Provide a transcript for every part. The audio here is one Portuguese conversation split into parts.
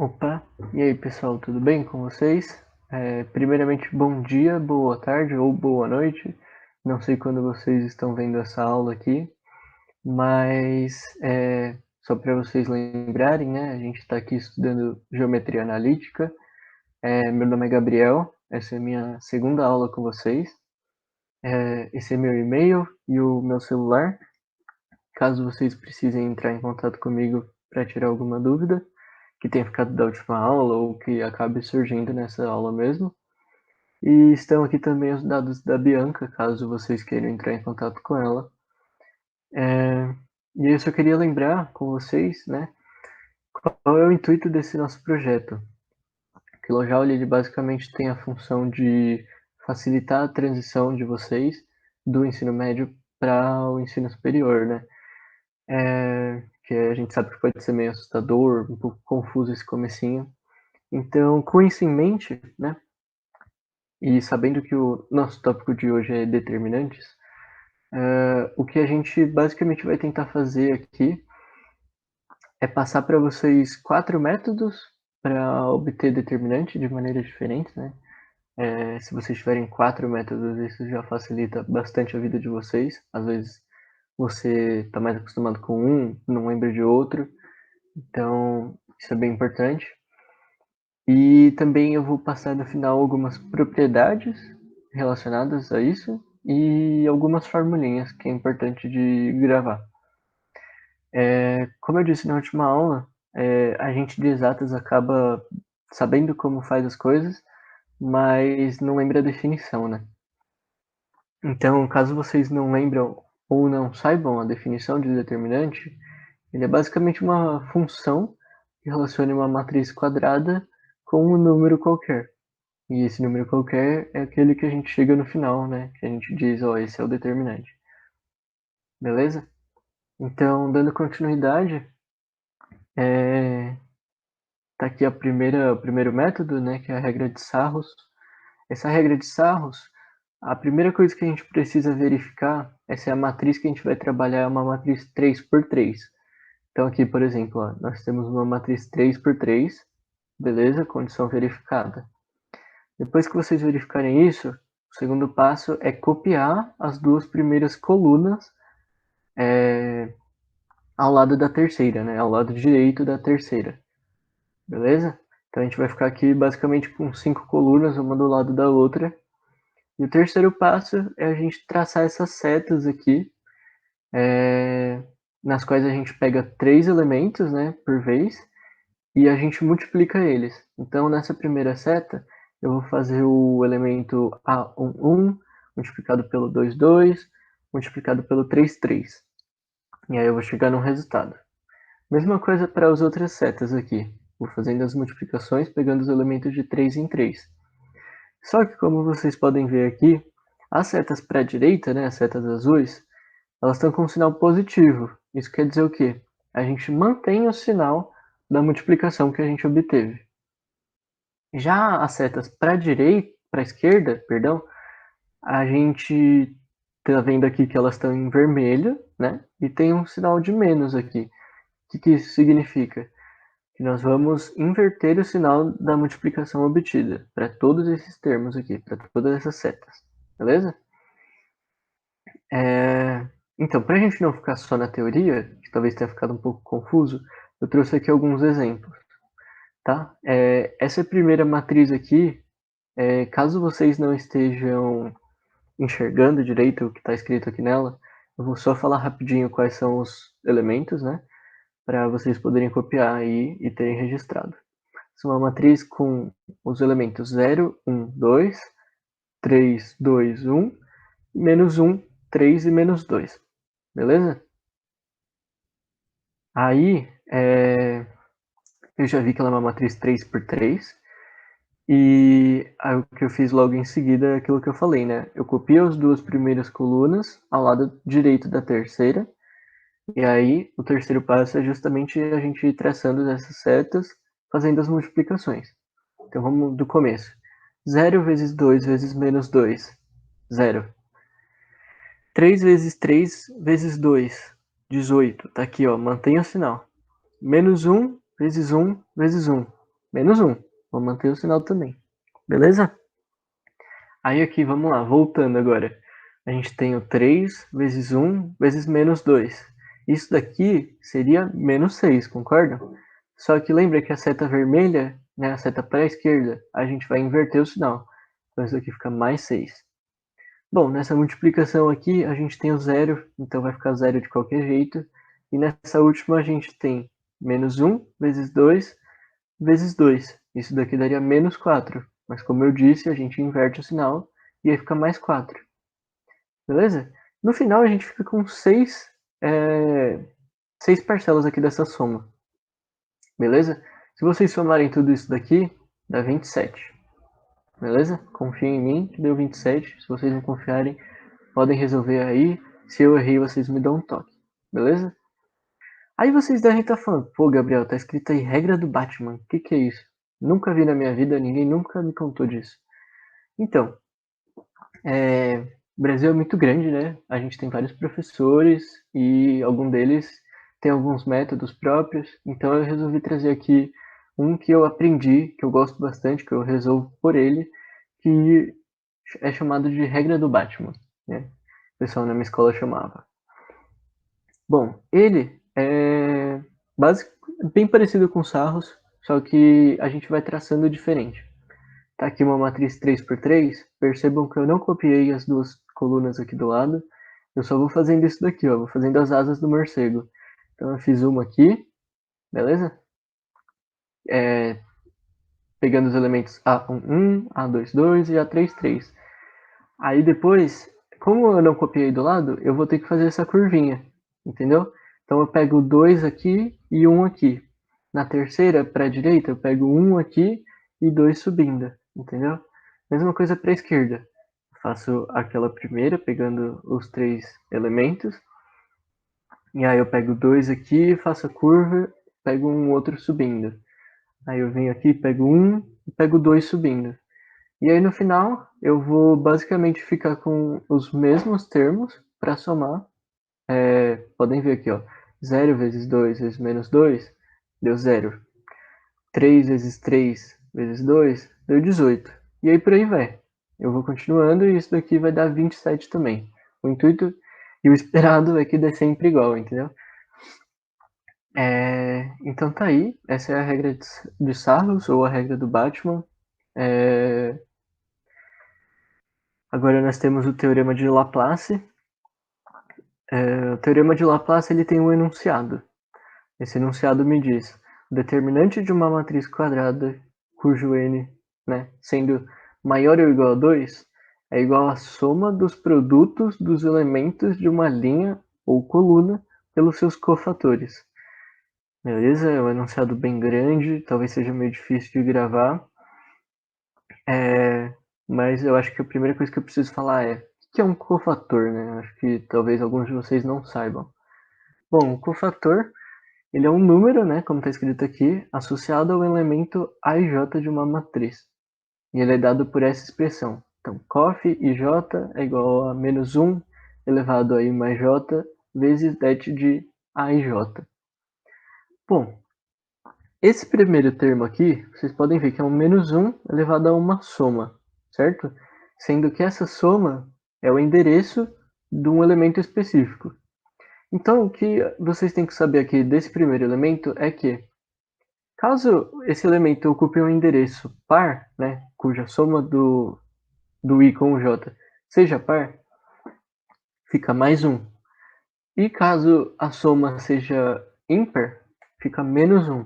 Opa, e aí pessoal, tudo bem com vocês? Primeiramente, bom dia, boa tarde ou boa noite. Não sei quando vocês estão vendo essa aula aqui, mas só para vocês lembrarem, né? A gente está aqui estudando geometria analítica. Meu nome é Gabriel, essa é a minha segunda aula com vocês. Esse é meu e-mail e o meu celular, caso vocês precisem entrar em contato comigo para tirar alguma dúvida que tenha ficado da última aula ou que acabe surgindo nessa aula mesmo. E estão aqui também os dados da Bianca, caso vocês queiram entrar em contato com ela. E eu só queria lembrar com vocês, né, qual é o intuito desse nosso projeto. O Quilojoule, ele basicamente tem a função de facilitar a transição de vocês do ensino médio para o ensino superior, né? Que a gente sabe que pode ser meio assustador, um pouco confuso esse comecinho. Então, com isso em mente, né, e sabendo que o nosso tópico de hoje é determinantes, o que a gente basicamente vai tentar fazer aqui é passar para vocês 4 métodos para obter determinante de maneiras diferentes, né? Se vocês tiverem 4 métodos, isso já facilita bastante a vida de vocês. Às vezes você está mais acostumado com um, não lembra de outro, então isso é bem importante. E também eu vou passar no final algumas propriedades relacionadas a isso e algumas formulinhas que é importante de gravar. Como eu disse na última aula, a gente de exatas acaba sabendo como faz as coisas, mas não lembra a definição, né? Então, caso vocês não lembram ou não saibam a definição de determinante, ele é basicamente uma função que relaciona uma matriz quadrada com um número qualquer. E esse número qualquer é aquele que a gente chega no final, né? Que a gente diz, ó, esse é o determinante. Beleza? Então, dando continuidade, tá aqui o primeiro método, né? Que é a regra de Sarros. Essa regra de Sarros, a primeira coisa que a gente precisa verificar é se a matriz que a gente vai trabalhar é uma matriz 3 por 3. Então aqui, por exemplo, ó, nós temos uma matriz 3 por 3, beleza? Condição verificada. Depois que vocês verificarem isso, o segundo passo é copiar as duas primeiras colunas ao lado da terceira, né? Ao lado direito da terceira, beleza? Então a gente vai ficar aqui basicamente com 5 colunas, uma do lado da outra. E o terceiro passo é a gente traçar essas setas aqui, nas quais a gente pega 3 elementos, né, por vez, e a gente multiplica eles. Então nessa primeira seta, eu vou fazer o elemento A11 multiplicado pelo 22, multiplicado pelo 33. E aí eu vou chegar no resultado. Mesma coisa para as outras setas aqui. Vou fazendo as multiplicações, pegando os elementos de 3 em 3. Só que como vocês podem ver aqui, as setas para a direita, né, as setas azuis, elas estão com um sinal positivo. Isso quer dizer o quê? A gente mantém o sinal da multiplicação que a gente obteve. Já as setas para a direita, para a esquerda, perdão, a gente está vendo aqui que elas estão em vermelho, né? E tem um sinal de menos aqui. O que isso significa? Que nós vamos inverter o sinal da multiplicação obtida para todos esses termos aqui, para todas essas setas, beleza? Então, para a gente não ficar só na teoria, que talvez tenha ficado um pouco confuso, eu trouxe aqui alguns exemplos, tá? Essa primeira matriz aqui, caso vocês não estejam enxergando direito o que está escrito aqui nela, eu vou só falar rapidinho quais são os elementos, né? Para vocês poderem copiar aí e terem registrado. Essa é uma matriz com os elementos 0, 1, 2, 3, 2, 1, menos 1, 3 e menos 2. Beleza? Aí, eu já vi que ela é uma matriz 3 por 3. E aí, o que eu fiz logo em seguida é aquilo que eu falei, né? Eu copio as duas primeiras colunas ao lado direito da terceira. E aí, o terceiro passo é justamente a gente ir traçando essas setas, fazendo as multiplicações. Então, vamos do começo. 0 vezes 2 vezes menos 2, 0. 3 vezes 3 vezes 2, 18. Tá aqui, ó, mantenha o sinal. Menos 1 vezes 1 vezes 1. menos 1. Vou manter o sinal também. Beleza? Aí aqui, vamos lá, voltando agora. A gente tem o 3 vezes 1 vezes menos 2. Isso daqui seria menos 6, concorda? Só que lembra que a seta vermelha, né, a seta para a esquerda, a gente vai inverter o sinal. Então isso aqui fica mais 6. Bom, nessa multiplicação aqui a gente tem o zero, então vai ficar zero de qualquer jeito. E nessa última a gente tem menos 1 vezes 2 vezes 2. Isso daqui daria menos 4. Mas como eu disse, a gente inverte o sinal e aí fica mais 4. Beleza? No final a gente fica com 6 parcelas aqui dessa soma. Beleza? Se vocês somarem tudo isso daqui, dá 27. Beleza? Confiem em mim que deu 27. Se vocês não confiarem, podem resolver aí. Se eu errei, vocês me dão um toque. Beleza? Aí vocês devem estar falando, pô, Gabriel, tá escrito aí regra do Batman. O que é isso? Nunca vi na minha vida, ninguém nunca me contou disso. Então, o Brasil é muito grande, né? A gente tem vários professores e algum deles tem alguns métodos próprios. Então eu resolvi trazer aqui um que eu aprendi, que eu gosto bastante, que eu resolvo por ele, que é chamado de regra do Batman, né? O pessoal na minha escola chamava. Bom, ele é bem parecido com Sarros, só que a gente vai traçando diferente. Tá aqui uma matriz 3x3, percebam que eu não copiei as duas colunas aqui do lado, eu só vou fazendo isso daqui, ó, vou fazendo as asas do morcego. Então eu fiz uma aqui, beleza? Pegando os elementos A11, A22 e A33. Aí depois, como eu não copiei do lado, eu vou ter que fazer essa curvinha, entendeu? Então eu pego 2 aqui e 1 aqui. Na terceira, para a direita, eu pego 1 aqui e 2 subindo, entendeu? Mesma coisa para a esquerda. Faço aquela primeira, pegando os 3 elementos. E aí eu pego 2 aqui, faço a curva, pego um outro subindo. Aí eu venho aqui, pego 1 e pego 2 subindo. E aí no final eu vou basicamente ficar com os mesmos termos para somar. Podem ver aqui, ó, 0 vezes 2 vezes menos 2 deu 0. 3 vezes 3 vezes 2 deu 18. E aí por aí vai. Eu vou continuando e isso daqui vai dar 27 também. O intuito e o esperado é que dê sempre igual, entendeu? Então tá aí. Essa é a regra de Sarlos ou a regra do Batman. Agora nós temos o teorema de Laplace. O teorema de Laplace ele tem um enunciado. Esse enunciado me diz o determinante de uma matriz quadrada cujo n, né, sendo maior ou igual a 2, é igual à soma dos produtos dos elementos de uma linha ou coluna pelos seus cofatores. Beleza? É um enunciado bem grande, talvez seja meio difícil de gravar. Mas eu acho que a primeira coisa que eu preciso falar é o que é um cofator, né? Acho que talvez alguns de vocês não saibam. Bom, o cofator ele é um número, né, como está escrito aqui, associado ao elemento a e j de uma matriz. E ele é dado por essa expressão. Então, cof ij é igual a menos 1 elevado a i mais j vezes det de a e j. Bom, esse primeiro termo aqui, vocês podem ver que é um menos 1 elevado a uma soma, certo? Sendo que essa soma é o endereço de um elemento específico. Então, o que vocês têm que saber aqui desse primeiro elemento é que, caso esse elemento ocupe um endereço par, né, cuja soma do i com o j seja par, fica mais 1. E caso a soma seja ímpar, fica menos 1.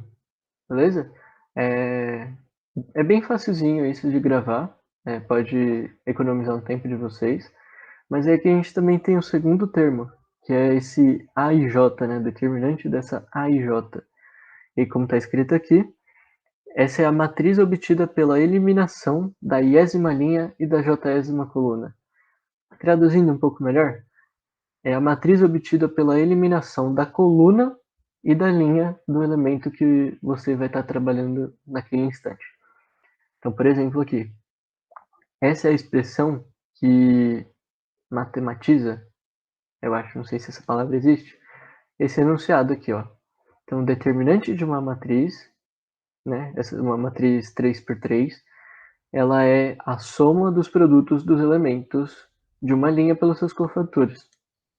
Beleza? É bem facilzinho isso de gravar, pode economizar um tempo de vocês. Mas é que a gente também tem o segundo termo, que é esse a e j, né, determinante dessa a e j. E como está escrito aqui, essa é a matriz obtida pela eliminação da iésima linha e da jésima coluna. Traduzindo um pouco melhor, é a matriz obtida pela eliminação da coluna e da linha do elemento que você vai estar trabalhando naquele instante. Então, por exemplo, aqui, essa é a expressão que matematiza, eu acho, não sei se essa palavra existe, esse enunciado aqui, ó. Então, o determinante de uma matriz né? Essa é uma matriz 3x3. Ela é a soma dos produtos dos elementos de uma linha pelos seus cofatores.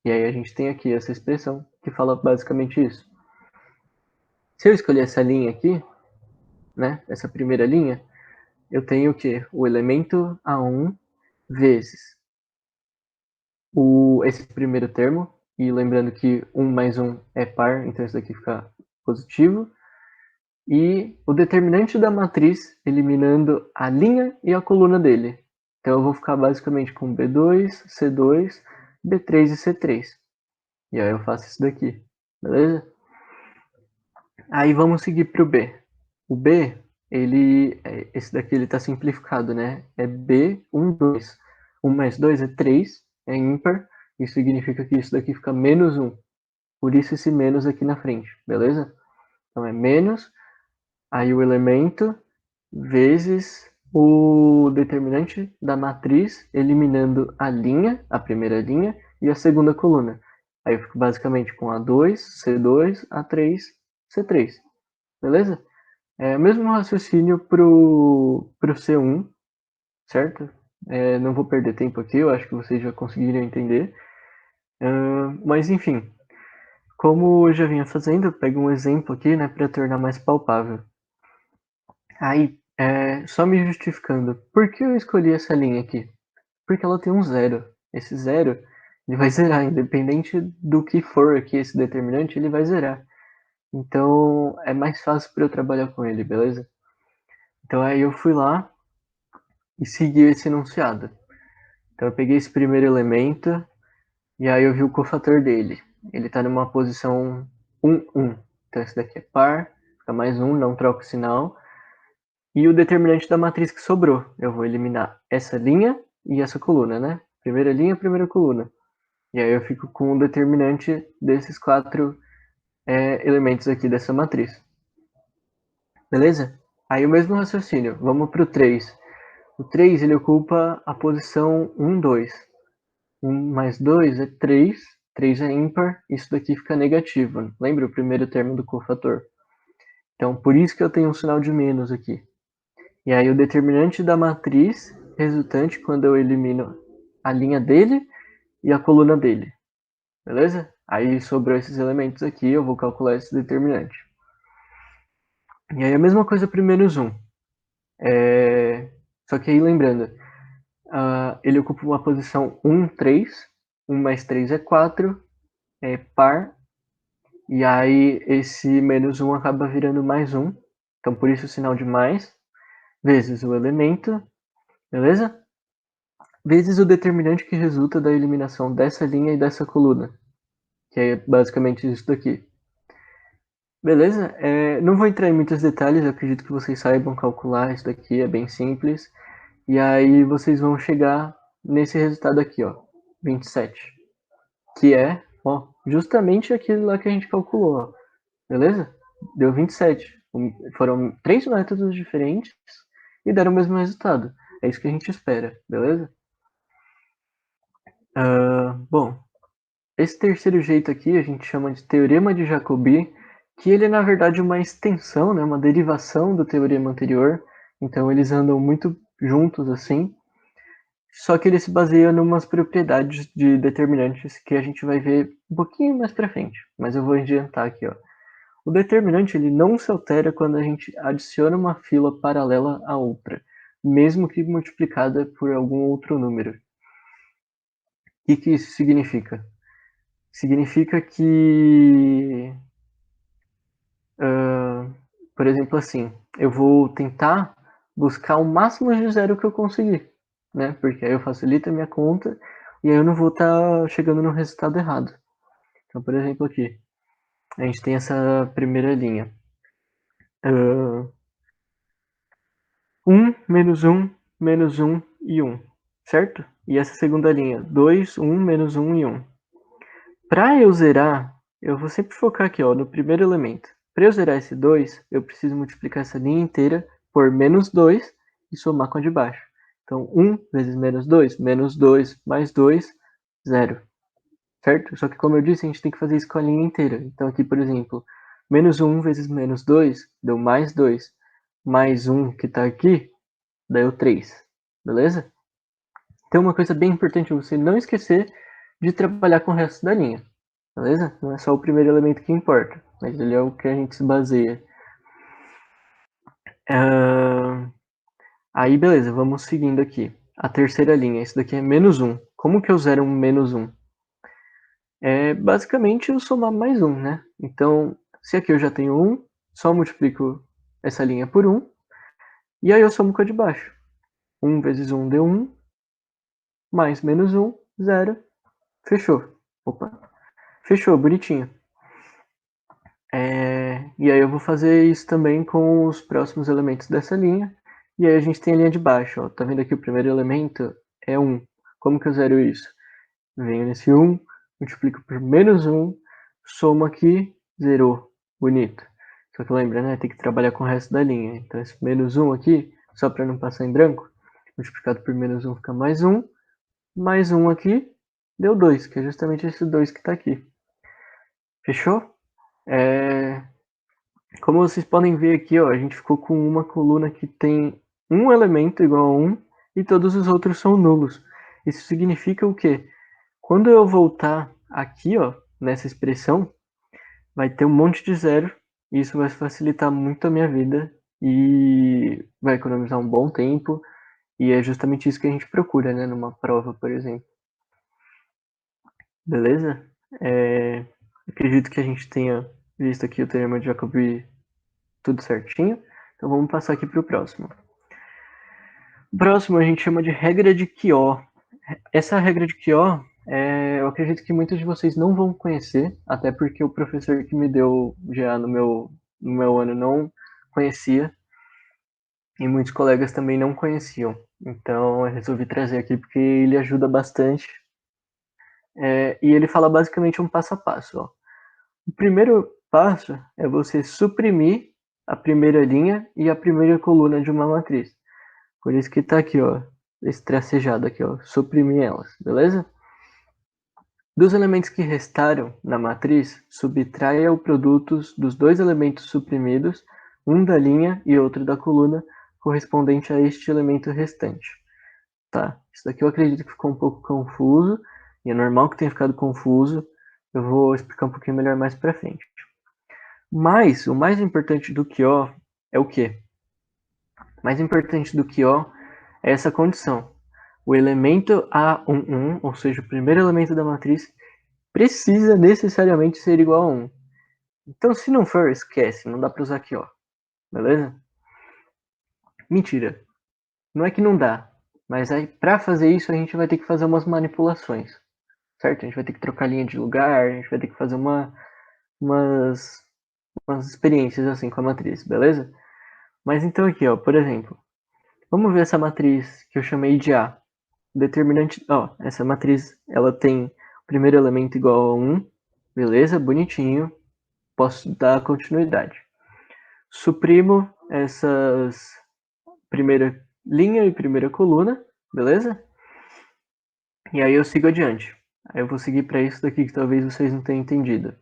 E aí a gente tem aqui essa expressão que fala basicamente isso. Se eu escolher essa linha aqui, né, essa primeira linha, eu tenho o quê? O elemento A1 vezes esse primeiro termo, e lembrando que 1 mais 1 é par, então isso daqui fica positivo, e o determinante da matriz eliminando a linha e a coluna dele. Então eu vou ficar basicamente com B2, C2, B3 e C3. E aí eu faço isso daqui, beleza? Aí vamos seguir para o B. O B, esse daqui ele está simplificado, né? É B1, 2. 1 mais 2 é 3, é ímpar. Isso significa que isso daqui fica menos 1. Por isso esse menos aqui na frente, beleza? Então é menos, aí o elemento vezes o determinante da matriz, eliminando a linha, a primeira linha, e a segunda coluna. Aí eu fico basicamente com A2, C2, A3, C3. Beleza? É o mesmo raciocínio pro C1, certo? Não vou perder tempo aqui, eu acho que vocês já conseguiram entender. Mas enfim, como eu já vinha fazendo, eu pego um exemplo aqui, né, para tornar mais palpável. Aí, só me justificando, por que eu escolhi essa linha aqui? Porque ela tem um zero. Esse zero, ele vai zerar, independente do que for aqui esse determinante, ele vai zerar. Então, é mais fácil para eu trabalhar com ele, beleza? Então, aí eu fui lá e segui esse enunciado. Então, eu peguei esse primeiro elemento e aí eu vi o cofator dele. Ele está numa posição 1, 1. Então, esse daqui é par, fica mais 1, não troca o sinal. E o determinante da matriz que sobrou. Eu vou eliminar essa linha e essa coluna, né? Primeira linha, primeira coluna. E aí eu fico com o determinante desses 4 elementos aqui dessa matriz. Beleza? Aí o mesmo raciocínio. Vamos para o 3. O 3 ele ocupa a posição 1, 2. 1 mais 2 é 3. 3 é ímpar. Isso daqui fica negativo. Lembra o primeiro termo do cofator? Então, por isso que eu tenho um sinal de menos aqui. E aí o determinante da matriz resultante quando eu elimino a linha dele e a coluna dele. Beleza? Aí sobrou esses elementos aqui, eu vou calcular esse determinante. E aí a mesma coisa para o menos 1. Só que aí lembrando, ele ocupa uma posição 1, 3. 1 mais 3 é 4, é par. E aí esse menos 1 acaba virando mais 1. Então por isso o sinal de mais, vezes o elemento, beleza? Vezes o determinante que resulta da eliminação dessa linha e dessa coluna, que é basicamente isso daqui. Beleza? Não vou entrar em muitos detalhes, eu acredito que vocês saibam calcular isso daqui, é bem simples. E aí vocês vão chegar nesse resultado aqui, ó, 27. Que é, ó, justamente aquilo lá que a gente calculou, ó. Beleza? Deu 27. Foram 3 métodos diferentes e deram o mesmo resultado. É isso que a gente espera, beleza? Bom, esse terceiro jeito aqui a gente chama de teorema de Jacobi, que ele é na verdade uma extensão, né, uma derivação do teorema anterior. Então eles andam muito juntos assim. Só que ele se baseia em umas propriedades de determinantes que a gente vai ver um pouquinho mais para frente. Mas eu vou adiantar aqui, ó. O determinante ele não se altera quando a gente adiciona uma fila paralela a outra, mesmo que multiplicada por algum outro número. O que isso significa? Significa que, por exemplo, assim, eu vou tentar buscar o máximo de zero que eu conseguir, né? Porque aí eu facilito a minha conta e aí eu não vou estar chegando no resultado errado. Então, por exemplo, aqui, a gente tem essa primeira linha. 1, menos 1 e 1, certo? E essa segunda linha, 2, 1, menos 1 e 1. Para eu zerar, eu vou sempre focar aqui, ó, no primeiro elemento. Para eu zerar esse 2, eu preciso multiplicar essa linha inteira por menos 2 e somar com a de baixo. Então, 1 vezes menos 2 mais 2, 0. Certo? Só que, como eu disse, a gente tem que fazer isso com a linha inteira. Então, aqui, por exemplo, menos 1 vezes menos 2 deu mais 2. mais 1 que está aqui, deu 3, beleza? Então uma coisa bem importante é você não esquecer de trabalhar com o resto da linha, beleza? Não é só o primeiro elemento que importa, mas ele é o que a gente se baseia. Aí beleza, vamos seguindo aqui. A terceira linha, isso daqui é menos 1. Como que eu zero um menos 1? É basicamente eu somar mais 1, né? Então, se aqui eu já tenho 1, só multiplico essa linha por 1, e aí eu somo com a de baixo. 1 vezes 1 deu 1, mais menos 1, 0, fechou. Opa, fechou, bonitinho. E aí eu vou fazer isso também com os próximos elementos dessa linha, e aí a gente tem a linha de baixo, ó. Tá vendo aqui o primeiro elemento é 1. Como que eu zero isso? Venho nesse 1, multiplico por menos 1, somo aqui, zerou. Bonito. Só que lembra, né? Tem que trabalhar com o resto da linha. Então esse menos 1 aqui, só para não passar em branco, multiplicado por menos 1 fica mais 1 aqui, deu 2, que é justamente esse 2 que está aqui. Fechou? Como vocês podem ver aqui, ó, a gente ficou com uma coluna que tem um elemento igual a 1 e todos os outros são nulos. Isso significa o quê? Quando eu voltar aqui, ó, nessa expressão, vai ter um monte de zero, e isso vai facilitar muito a minha vida e vai economizar um bom tempo, e é justamente isso que a gente procura, né, numa prova, por exemplo. Beleza? Acredito que a gente tenha visto aqui o teorema de Jacobi tudo certinho, então vamos passar aqui para o próximo. O próximo a gente chama de regra de Kyo. Essa regra de Kyo, eu acredito que muitos de vocês não vão conhecer, até porque o professor que me deu já no meu ano não conhecia, e muitos colegas também não conheciam. Então eu resolvi trazer aqui porque ele ajuda bastante. E ele fala basicamente um passo a passo. Ó. O primeiro passo é você suprimir a primeira linha e a primeira coluna de uma matriz. Por isso que está aqui, ó, esse tracejado aqui, ó, suprimir elas, beleza? Dos elementos que restaram na matriz, subtraia o produto dos dois elementos suprimidos, um da linha e outro da coluna, correspondente a este elemento restante. Tá, isso daqui eu acredito que ficou um pouco confuso, e é normal que tenha ficado confuso, eu vou explicar um pouquinho melhor mais pra frente. Mas, o mais importante do QO é o quê? O mais importante do QO é essa condição. O elemento A11, ou seja, o primeiro elemento da matriz, precisa necessariamente ser igual a 1. Então, se não for, esquece, não dá para usar aqui, ó. Beleza? Mentira. Não é que não dá, mas aí para fazer isso a gente vai ter que fazer umas manipulações, certo? A gente vai ter que trocar linha de lugar, a gente vai ter que fazer umas experiências assim com a matriz, beleza? Mas então aqui, ó, por exemplo, vamos ver essa matriz que eu chamei de A. Determinante, ó, essa matriz, ela tem o primeiro elemento igual a 1, beleza? Bonitinho. Posso dar continuidade. Suprimo essas primeira linha e primeira coluna, beleza? E aí eu sigo adiante. Aí eu vou seguir para isso daqui que talvez vocês não tenham entendido.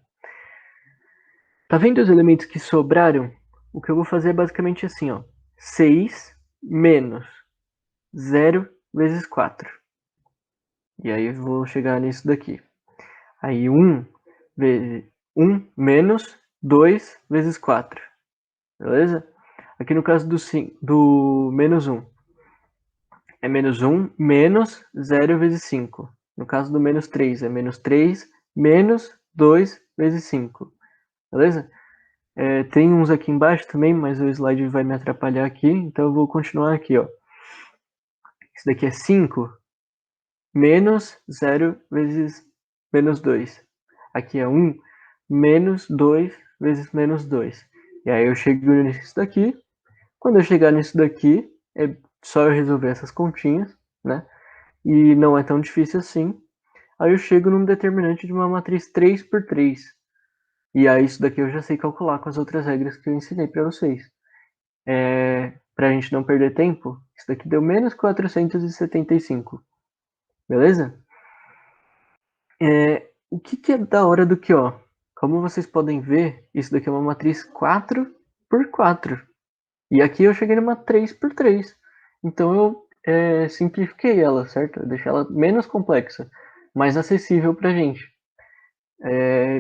Tá vendo os elementos que sobraram? O que eu vou fazer é basicamente assim, ó. 6 menos 0 vezes 4. E aí eu vou chegar nisso daqui. Aí 1 menos 2 vezes 4. Beleza? Aqui no caso do menos 1. É menos 1 menos 0 vezes 5. No caso do menos 3, é menos 3 menos 2 vezes 5. Beleza? Tem uns aqui embaixo também, mas o slide vai me atrapalhar aqui, então eu vou continuar aqui, ó. Isso daqui é 5 menos 0 vezes menos 2. Aqui é 1 menos 2 vezes menos 2. E aí eu chego nisso daqui. Quando eu chegar nisso daqui, é só eu resolver essas continhas, né? E não é tão difícil assim. Aí eu chego num determinante de uma matriz 3 por 3. E aí isso daqui eu já sei calcular com as outras regras que eu ensinei para vocês. Para a gente não perder tempo, isso daqui deu menos 475. Beleza? O que é da hora do que, ó? Como vocês podem ver, isso daqui é uma matriz 4 por 4. E aqui eu cheguei numa 3x3. Então eu simplifiquei ela, certo? Eu deixei ela menos complexa, mais acessível pra gente.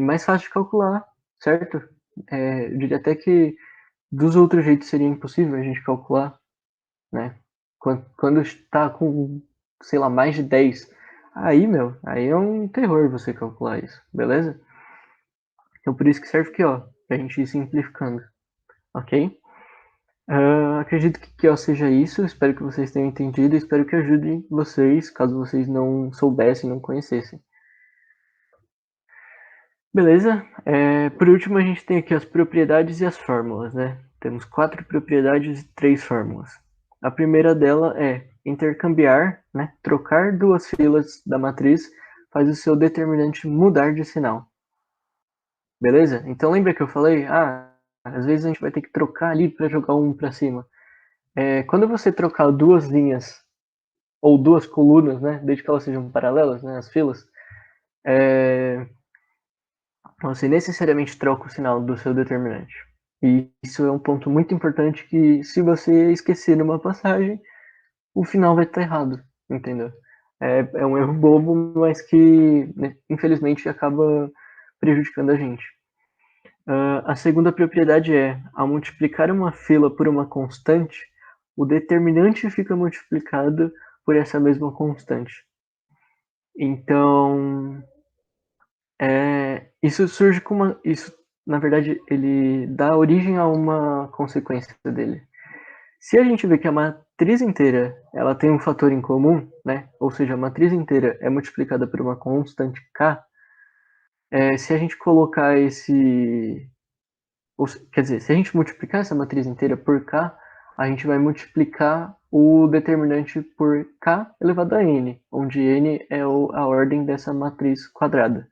Mais fácil de calcular, certo? Eu diria até que dos outros jeitos seria impossível a gente calcular, né? Quando está com, sei lá, mais de 10, aí é um terror você calcular isso, beleza? Então por isso que serve aqui, ó, pra gente ir simplificando, ok? Acredito que ó, seja isso, espero que vocês tenham entendido, espero que ajude vocês, caso vocês não soubessem, não conhecessem. Beleza? Por último, a gente tem aqui as propriedades e as fórmulas, né? Temos 4 propriedades e 3 fórmulas. A primeira dela é intercambiar, né? Trocar duas filas da matriz faz o seu determinante mudar de sinal. Beleza? Então lembra que eu falei? Às vezes a gente vai ter que trocar ali para jogar um para cima. Quando você trocar duas linhas ou duas colunas, né? Desde que elas sejam paralelas, né? As filas, você necessariamente troca o sinal do seu determinante. E isso é um ponto muito importante que, se você esquecer numa passagem, o final vai estar errado, entendeu? É um erro bobo, mas que, né, infelizmente, acaba prejudicando a gente. A segunda propriedade é, ao multiplicar uma fila por uma constante, o determinante fica multiplicado por essa mesma constante. Então, isso surge com uma. Isso, na verdade, ele dá origem a uma consequência dele. Se a gente vê que a matriz inteira ela tem um fator em comum, né? Ou seja, a matriz inteira é multiplicada por uma constante k, se a gente colocar esse. Quer dizer, se a gente multiplicar essa matriz inteira por k, a gente vai multiplicar o determinante por k elevado a n, onde n é a ordem dessa matriz quadrada.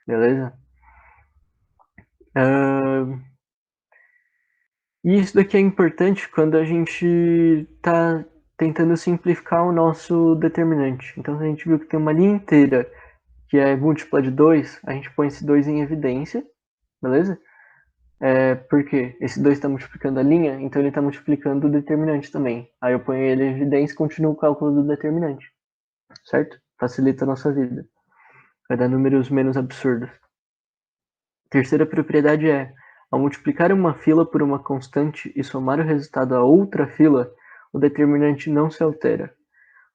Beleza? E isso daqui é importante quando a gente está tentando simplificar o nosso determinante. Então, se a gente viu que tem uma linha inteira que é múltipla de 2, a gente põe esse 2 em evidência, beleza? Porque esse 2 está multiplicando a linha, então ele está multiplicando o determinante também. Aí eu ponho ele em evidência e continuo o cálculo do determinante, certo? Facilita a nossa vida. Vai dar números menos absurdos. Terceira propriedade é, ao multiplicar uma fila por uma constante e somar o resultado a outra fila, o determinante não se altera.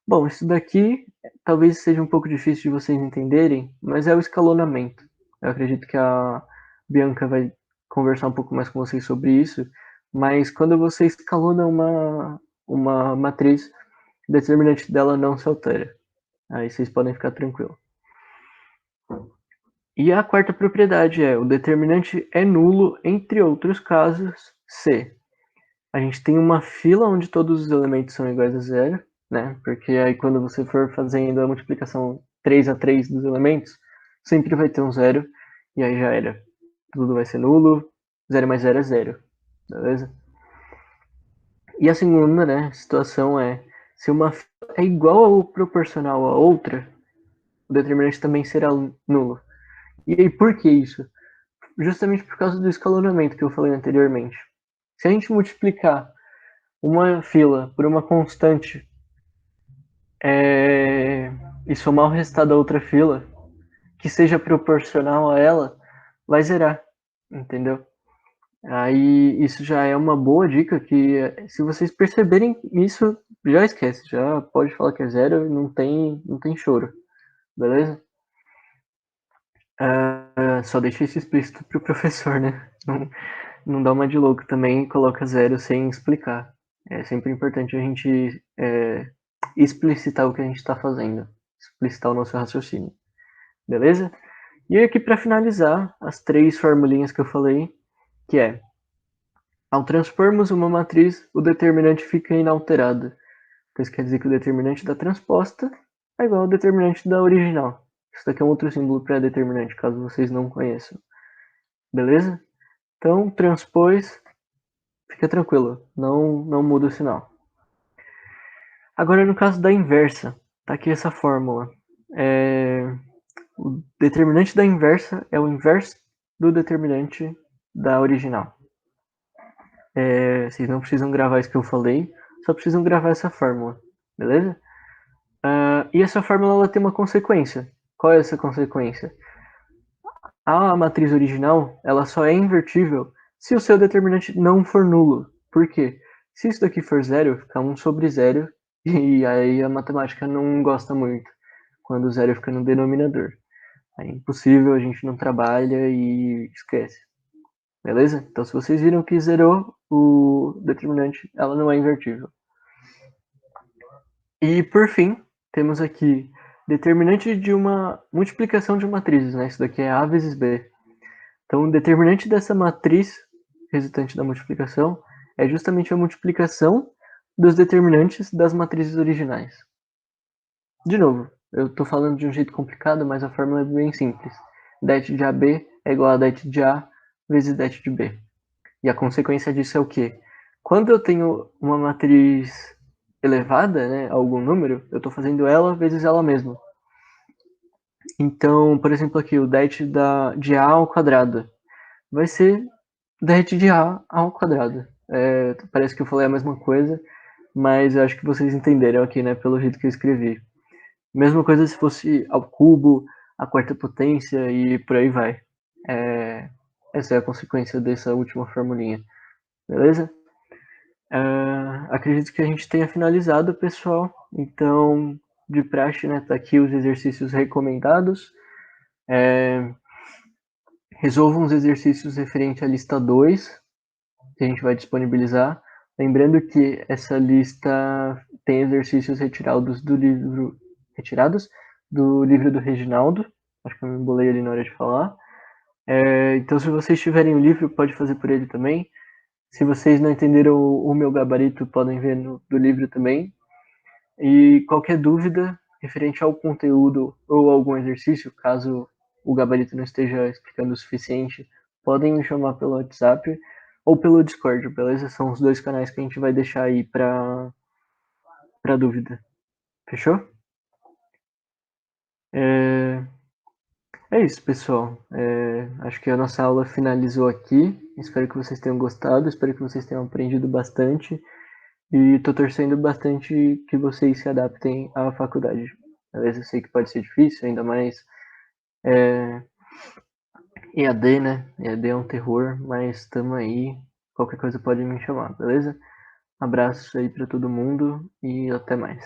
Bom, isso daqui talvez seja um pouco difícil de vocês entenderem, mas é o escalonamento. Eu acredito que a Bianca vai conversar um pouco mais com vocês sobre isso, mas quando você escalona uma matriz, o determinante dela não se altera. Aí vocês podem ficar tranquilos. E a quarta propriedade é, o determinante é nulo, entre outros casos, se a gente tem uma fila onde todos os elementos são iguais a zero, né? Porque aí quando você for fazendo a multiplicação 3 a 3 dos elementos, sempre vai ter um zero, e aí já era. Tudo vai ser nulo, 0 mais 0 é 0, beleza? E a segunda, né, situação é, se uma fila é igual ou proporcional a outra, o determinante também será nulo. E aí por que isso? Justamente por causa do escalonamento que eu falei anteriormente. Se a gente multiplicar uma fila por uma constante e somar o resultado da outra fila, que seja proporcional a ela, vai zerar, entendeu? Aí isso já é uma boa dica que, se vocês perceberem isso, já esquece, já pode falar que é zero, não tem choro, beleza? Só deixa isso explícito pro professor, né? Não dá uma de louco também e coloca zero sem explicar. É sempre importante a gente explicitar o que a gente está fazendo, explicitar o nosso raciocínio, beleza? E aqui para finalizar, as 3 formulinhas que eu falei, que é, ao transpormos uma matriz, o determinante fica inalterado. Isso quer dizer que o determinante da transposta é igual ao determinante da original. Isso daqui é um outro símbolo para determinante, caso vocês não conheçam. Beleza? Então, transpôs, fica tranquilo, não muda o sinal. Agora, no caso da inversa, tá aqui essa fórmula. O determinante da inversa é o inverso do determinante da original. Vocês não precisam gravar isso que eu falei, só precisam gravar essa fórmula, beleza? E essa fórmula ela tem uma consequência. Qual é essa consequência? A matriz original ela só é invertível se o seu determinante não for nulo. Por quê? Se isso daqui for zero, fica 1 sobre zero, e aí a matemática não gosta muito quando o zero fica no denominador. É impossível, a gente não trabalha e esquece. Beleza? Então, se vocês viram que zerou o determinante, ela não é invertível. E, por fim, temos aqui determinante de uma multiplicação de matrizes, né? Isso daqui é A vezes B. Então, o determinante dessa matriz resultante da multiplicação é justamente a multiplicação dos determinantes das matrizes originais. De novo, eu estou falando de um jeito complicado, mas a fórmula é bem simples. Det de AB é igual a det de A vezes det de B. E a consequência disso é o quê? Quando eu tenho uma matriz elevada, né, algum número, eu estou fazendo ela vezes ela mesma. Então, por exemplo, aqui o det de A ao quadrado vai ser det de A ao quadrado. Parece que eu falei a mesma coisa, mas eu acho que vocês entenderam aqui, né, pelo jeito que eu escrevi. Mesma coisa se fosse ao cubo, a quarta potência e por aí vai. Essa é a consequência dessa última formulinha, beleza? Acredito que a gente tenha finalizado, pessoal. Então, de praxe, né, tá aqui os exercícios recomendados. Resolvam os exercícios referente à lista 2, que a gente vai disponibilizar. Lembrando que essa lista tem exercícios retirados do livro do Reginaldo. Acho que eu me embolei ali na hora de falar. Então, se vocês tiverem o livro, pode fazer por ele também. Se vocês não entenderam o meu gabarito, podem ver do livro também. E qualquer dúvida referente ao conteúdo ou algum exercício, caso o gabarito não esteja explicando o suficiente, podem me chamar pelo WhatsApp ou pelo Discord, beleza? São os dois canais que a gente vai deixar aí para dúvida. Fechou? É isso, pessoal. Acho que a nossa aula finalizou aqui. Espero que vocês tenham gostado, espero que vocês tenham aprendido bastante. E tô torcendo bastante que vocês se adaptem à faculdade. Beleza? Eu sei que pode ser difícil, ainda mais EAD, né? EAD é um terror, mas tamo aí. Qualquer coisa pode me chamar, beleza? Abraço aí pra todo mundo e até mais.